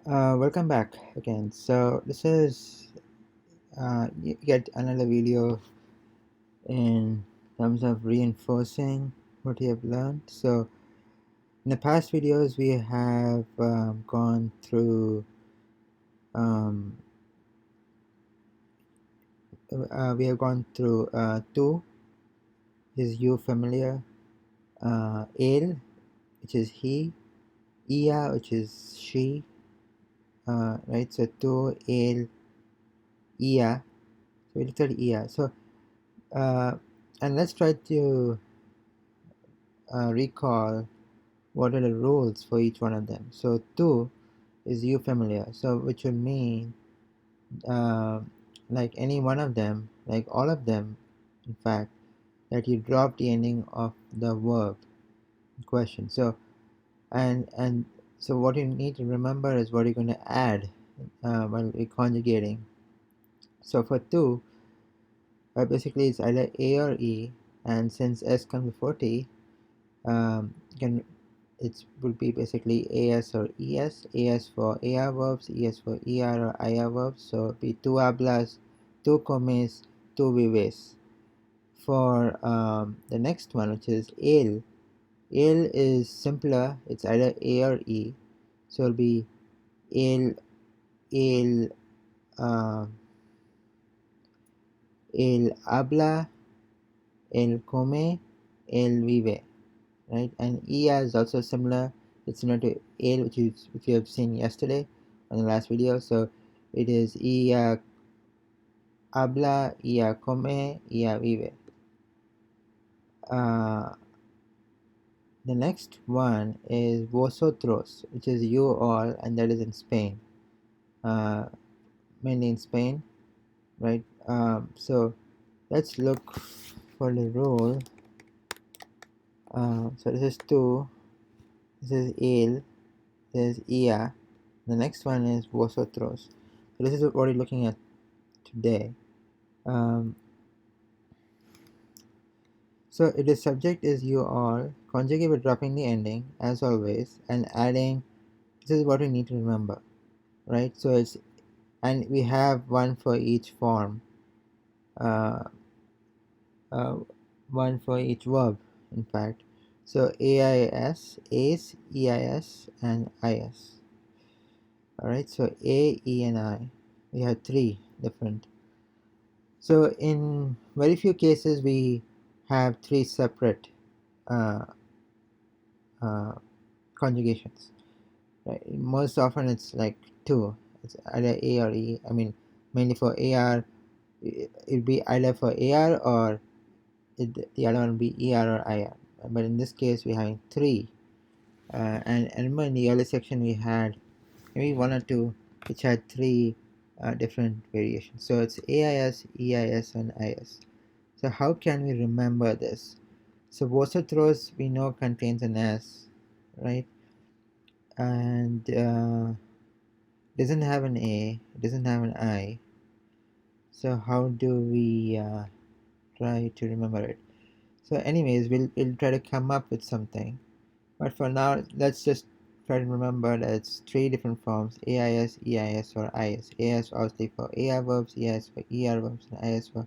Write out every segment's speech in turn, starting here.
Welcome back again. So this is yet another video in terms of reinforcing what you have learned. So in the past videos we have gone through tu, is you familiar, él, which is he, ella, which is she, right? So tu, él, ella. So we looked at ella. So and let's try to recall what are the rules for each one of them. So tu is you familiar, so which would mean uh, like any one of them, like all of them in fact, that you drop the ending of the verb in question. So and so what you need to remember is what you're going to add while we're conjugating. So for tu, basically it's either a or e, and since s comes before t, can it would be basically AS or ES. AS for AR verbs, ES for ER or IR verbs. So it would be tú hablas, tú comes, tú vives. For the next one, which is él is simpler. It's either A or E. So it'll be él, uh, él habla, él come, él vive. Right, and ER is also similar. It's similar to A, which you have seen yesterday on the last video. So it is ella habla, ella come, ella vive. The next one is vosotros, which is you all, and that is in Spain, mainly in Spain, right? So let's look for the rule. So this is tú, this is él, this is ella. The next one is vosotros. So this is what we're looking at today. So if the subject is you all, conjugate with dropping the ending as always and adding. This is what we need to remember, right? So it's, and we have one for each form, uh, uh, one for each verb in fact. So AIS, ACE, EIS, and IS. Alright, so A, E, and I. We have three different. So in very few cases we have three separate uh, uh, conjugations. Right? Most often it's like two. It's either A or E. I mean, mainly for AR, it'd be either for AR or the other one would be ER or IR. But in this case, we're having three. And remember in the earlier section we had maybe one or two which had three different variations. So it's AIS, EIS, and IS. So how can we remember this? So vosotros we know contains an S, right? And doesn't have an A, doesn't have an I. So how do we try to remember it? So anyways, we'll try to come up with something. But for now, let's just try to remember that it's three different forms: AIS, EIS, or IS. AIS obviously for AR verbs, EIS for ER verbs, and IS for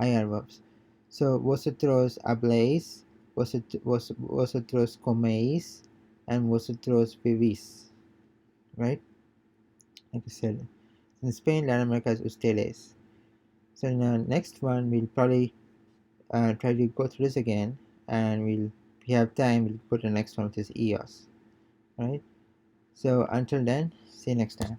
IR verbs. So vosotros habléis, vosotros coméis, and vosotros vivís. Right? Like I said, in Spain, Latin America is ustedes. So in the next one, we'll probably try to go through this again, and if we have time, we'll put the next one, which is ellos. Right? So until then, see you next time.